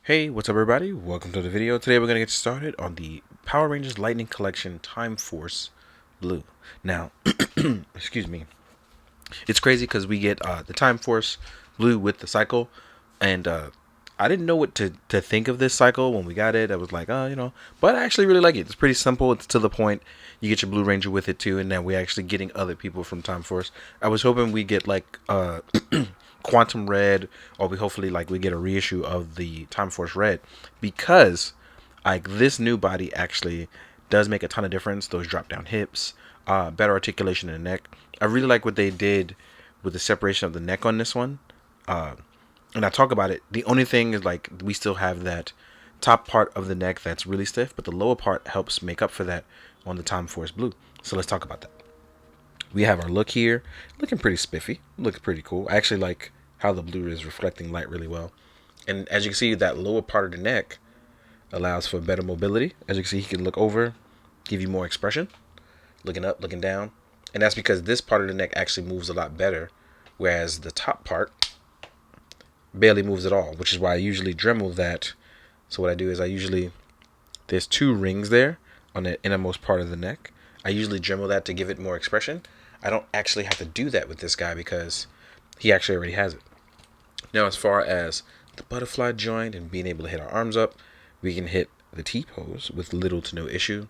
Hey, what's up everybody? Welcome to the video. Today we're going to get started on the Power Rangers Lightning Collection Time Force Blue. Now, excuse me, it's crazy because we get the Time Force Blue with the cycle, and I didn't know what to think of this cycle when we got it. I was like, but I actually really like it. It's pretty simple. It's to the point. You get your Blue Ranger with it too, and then we're actually getting other people from Time Force. I was hoping we get like Quantum Red, or we get a reissue of the Time Force Red, because like this new body actually does make a ton of difference. Those drop down hips, better articulation in the neck. I really like what they did with the separation of the neck on this one. And I talk about it. The only thing is like we still have that top part of the neck that's really stiff, but the lower part helps make up for that on the Time Force Blue. So let's talk about that. We have our look here, looking pretty spiffy, looks pretty cool. I actually like how the blue is reflecting light really well. And as you can see, that lower part of the neck allows for better mobility. As you can see, he can look over, give you more expression, looking up, looking down. And that's because this part of the neck actually moves a lot better, whereas the top part barely moves at all, which is why I usually Dremel that. So what I do is there's two rings there on the innermost part of the neck. I usually Dremel that to give it more expression. I don't actually have to do that with this guy because he actually already has it. Now, as far as the butterfly joint and being able to hit our arms up, we can hit the T-pose with little to no issue.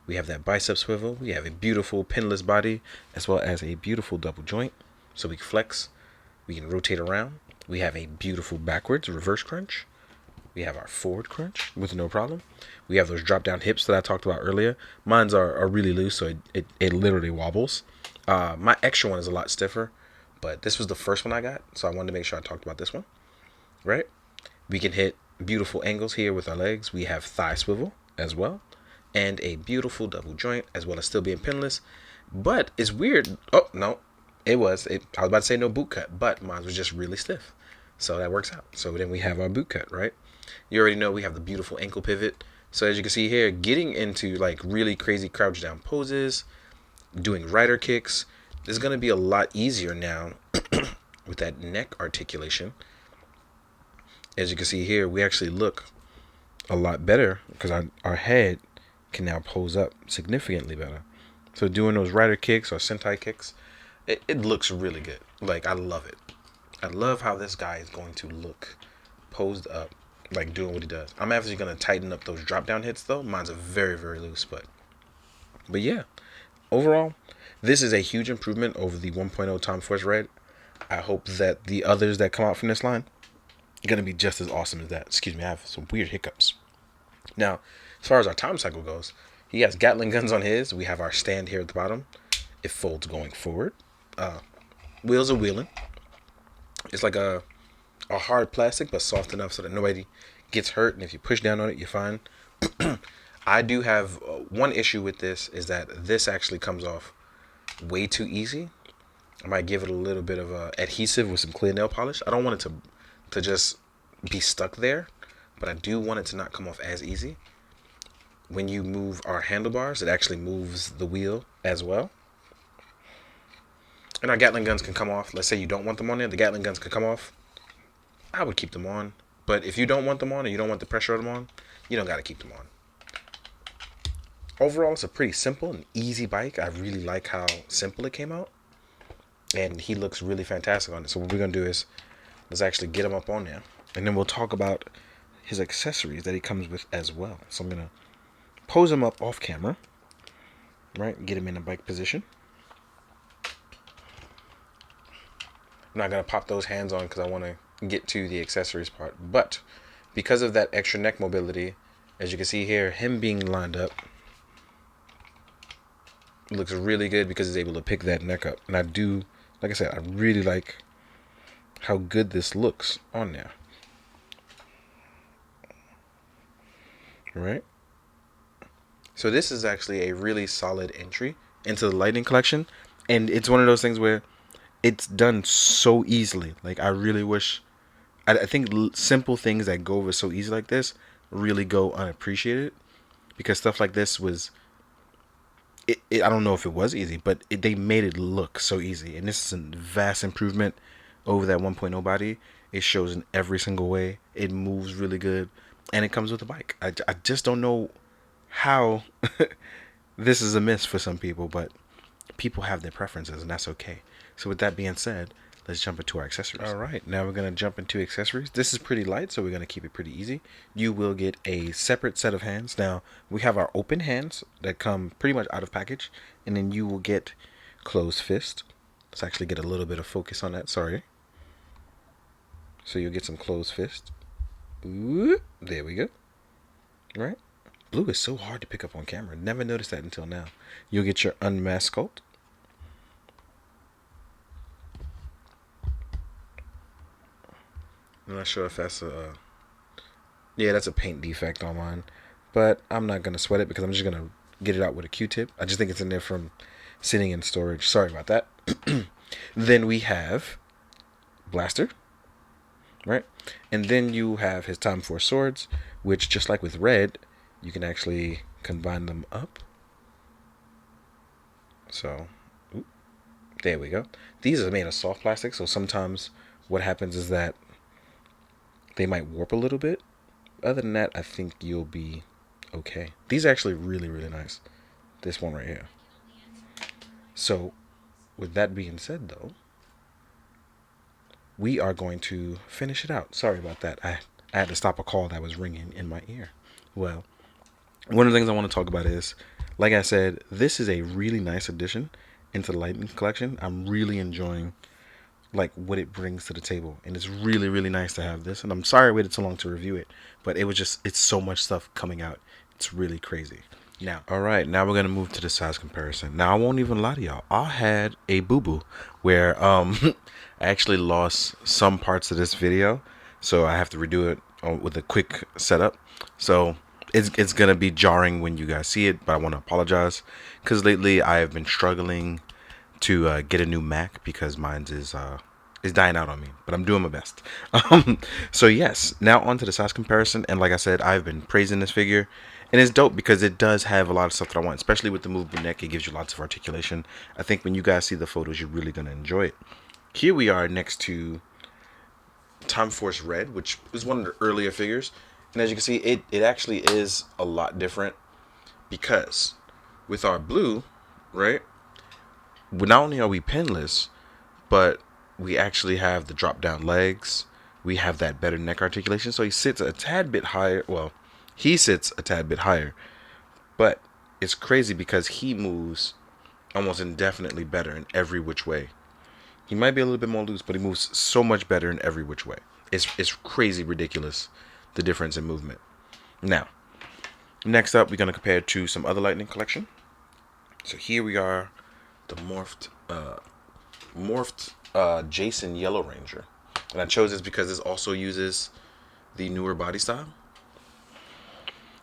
We have that bicep swivel. We have a beautiful pinless body as well as a beautiful double joint. So we can flex. We can rotate around. We have a beautiful backwards reverse crunch. We have our forward crunch with no problem. We have those drop down hips that I talked about earlier. Mine's are really loose, so it literally wobbles. My extra one is a lot stiffer, but this was the first one I got, so I wanted to make sure I talked about this one. Right? We can hit beautiful angles here with our legs. We have thigh swivel as well, and a beautiful double joint as well as still being pinless. But it's weird. Oh no, I was about to say no boot cut, but mine was just really stiff, so that works out. So then we have our boot cut, right? You already know we have the beautiful ankle pivot. So as you can see here, getting into like really crazy crouch down poses, doing rider kicks, is going to be a lot easier now with that neck articulation. As you can see here, we actually look a lot better because our head can now pose up significantly better. So doing those rider kicks or sentai kicks, it looks really good. Like, I love it. I love how this guy is going to look posed up, like doing what he does. I'm actually going to tighten up those drop down hits though. Mine's a very, very loose, but yeah, overall, this is a huge improvement over the 1.0 Time Force Red. I hope that the others that come out from this line are going to be just as awesome as that. Excuse me, I have some weird hiccups. Now, as far as our time cycle goes, he has Gatling guns on his. We have our stand here at the bottom. It folds going forward. Wheels are wheeling. It's like a hard plastic, but soft enough so that nobody gets hurt. And if you push down on it, you're fine. I do have one issue with this is that this actually comes off way too easy. I might give it a little bit of adhesive with some clear nail polish. I don't want it to just be stuck there, but I do want it to not come off as easy. When you move our handlebars, it actually moves the wheel as well. And our Gatling guns can come off. Let's say you don't want them on there. The Gatling guns can come off. I would keep them on. But if you don't want them on or you don't want the pressure of them on, you don't got to keep them on. Overall, it's a pretty simple and easy bike. I really like how simple it came out. And he looks really fantastic on it. So what we're going to do is let's actually get him up on there. And then we'll talk about his accessories that he comes with as well. So I'm going to pose him up off camera. Right? Get him in a bike position. I'm not going to pop those hands on because I want to get to the accessories part. But because of that extra neck mobility, as you can see here, him being lined up looks really good because he's able to pick that neck up. And I do, like I said, I really like how good this looks on there. Right? So this is actually a really solid entry into the Lightning collection. And it's one of those things where it's done so easily. Like, I really wish, I think simple things that go over so easy like this really go unappreciated. Because stuff like this was, I don't know if it was easy, but they made it look so easy. And this is a vast improvement over that 1.0 body. It shows in every single way. It moves really good, and it comes with a bike. I just don't know how this is a miss for some people, but people have their preferences, and that's okay. So with that being said, let's jump into our accessories. All right, now we're going to jump into accessories. This is pretty light, so we're going to keep it pretty easy. You will get a separate set of hands. Now, we have our open hands that come pretty much out of package, and then you will get closed fist. Let's actually get a little bit of focus on that, sorry. So you'll get some closed fist. Ooh, there we go. All right. Blue is so hard to pick up on camera. Never noticed that until now. You'll get your unmasked sculpt. I'm not sure if that's a... yeah, that's a paint defect on mine. But I'm not going to sweat it because I'm just going to get it out with a Q-tip. I just think it's in there from sitting in storage. Sorry about that. Then we have Blaster. Right? And then you have his Time Force swords, which just like with red, you can actually combine them up. So, there we go. These are made of soft plastic, so sometimes what happens is that they might warp a little bit. Other than that, I think you'll be okay. These are actually really, really nice. This one right here. So, with that being said, though, we are going to finish it out. Sorry about that. I had to stop a call that was ringing in my ear. Well, one of the things I want to talk about is, like I said, this is a really nice addition into the Lightning Collection. I'm really enjoying like what it brings to the table, and it's really, really nice to have this. And I'm sorry I waited so long to review it, but it was just, it's so much stuff coming out. It's really crazy. Now, all right, now we're gonna move to the size comparison. Now, I won't even lie to y'all. I had a boo-boo where I actually lost some parts of this video, so I have to redo it with a quick setup. So it's gonna be jarring when you guys see it, but I want to apologize because lately I have been struggling to get a new Mac because mine's is dying out on me, but I'm doing my best. So yes, now on to the size comparison, and like I said, I've been praising this figure, and it's dope because it does have a lot of stuff that I want, especially with the movable neck. It gives you lots of articulation. I think when you guys see the photos, you're really gonna enjoy it. Here we are next to Time Force Red, which is one of the earlier figures, and as you can see, it actually is a lot different because with our blue, right, not only are we pinless, but we actually have the drop down legs. We have that better neck articulation, so he sits a tad bit higher. Well, he sits a tad bit higher, but it's crazy because he moves almost indefinitely better in every which way. He might be a little bit more loose, but he moves so much better in every which way. It's crazy ridiculous, the difference in movement. Now, next up, we're going to compare it to some other Lightning Collection. So here we are, the morphed Jason Yellow Ranger. And I chose this because this also uses the newer body style.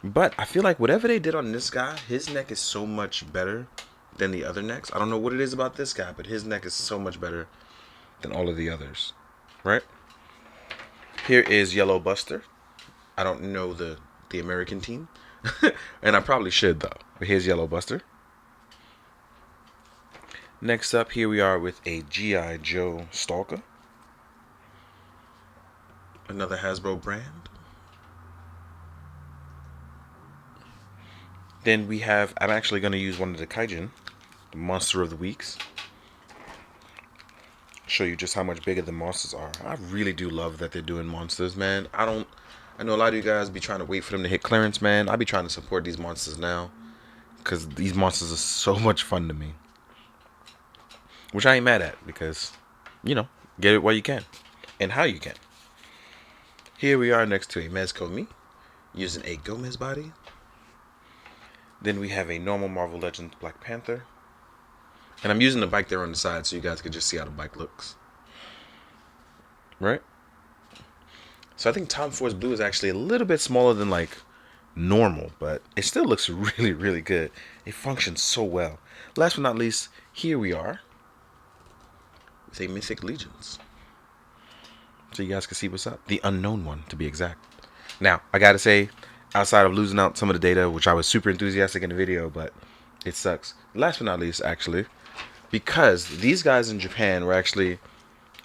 But I feel like whatever they did on this guy, his neck is so much better than the other necks. I don't know what it is about this guy, but his neck is so much better than all of the others. Right? Here is Yellow Buster. I don't know the American team. And I probably should, though. But here's Yellow Buster. Next up, here we are with a G.I. Joe Stalker. Another Hasbro brand. Then we have, I'm actually going to use one of the Kaijin, the Monster of the Weeks. Show you just how much bigger the monsters are. I really do love that they're doing monsters, man. I know a lot of you guys be trying to wait for them to hit clearance, man. I be trying to support these monsters now because these monsters are so much fun to me. Which I ain't mad at because, you know, get it while you can and how you can. Here we are next to a Mezco Me using a Gomez body. Then we have a normal Marvel Legends Black Panther. And I'm using the bike there on the side so you guys can just see how the bike looks. Right? So I think Time Force Blue is actually a little bit smaller than like normal, but it still looks really, really good. It functions so well. Last but not least, here we are with a Mythic Legions. So you guys can see what's up. The unknown one, to be exact. Now, I gotta say, outside of losing out some of the data, which I was super enthusiastic in the video, but it sucks. Last but not least, actually, because these guys in Japan were actually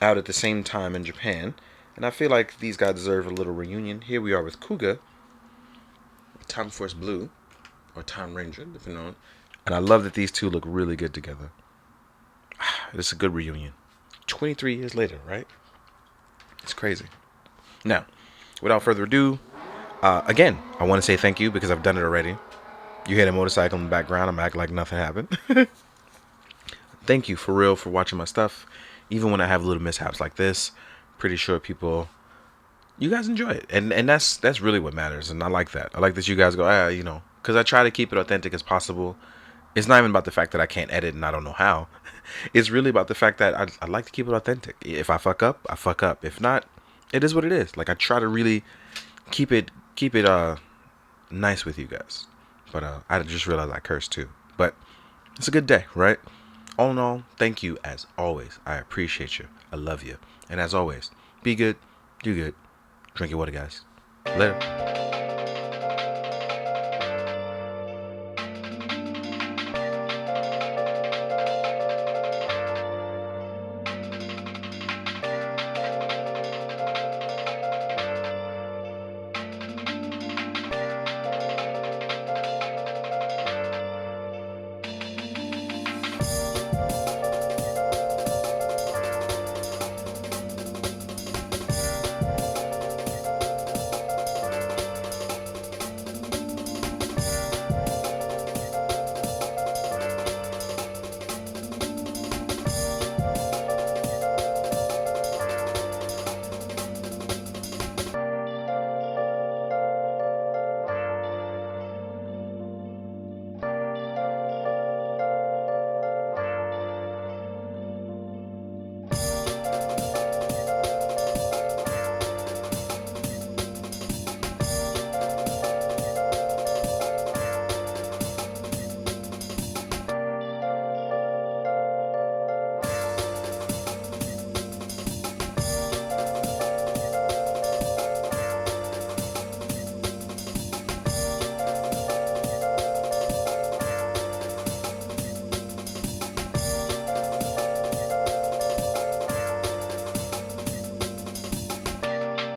out at the same time in Japan, and I feel like these guys deserve a little reunion. Here we are with Kuga, Time Force Blue, or Time Ranger, if you know. And I love that these two look really good together. It's a good reunion. 23 years later, right? It's crazy. Now, without further ado, again, I want to say thank you because I've done it already. You hear a motorcycle in the background, I'm acting like nothing happened. Thank you for real for watching my stuff. Even when I have little mishaps like this, pretty sure you guys enjoy it, and that's really what matters. And I like that. I like that you guys go, because I try to keep it authentic as possible. It's not even about the fact that I can't edit and I don't know how. It's really about the fact that I like to keep it authentic. If I fuck up, I fuck up. If not, it is what it is. Like, I try to really keep it nice with you guys. But I just realized I cursed too. But it's a good day, right? All in all, thank you as always. I appreciate you. I love you. And as always, be good, do good, drink your water, guys. Later.